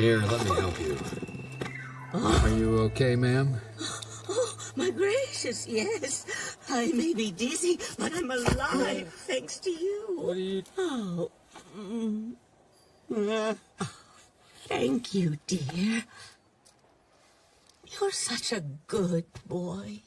Here, let me help you. Are you okay, ma'am? Oh, my gracious, yes. I may be dizzy, but I'm alive, thanks to you. What are you... Oh, thank you, dear. You're such a good boy.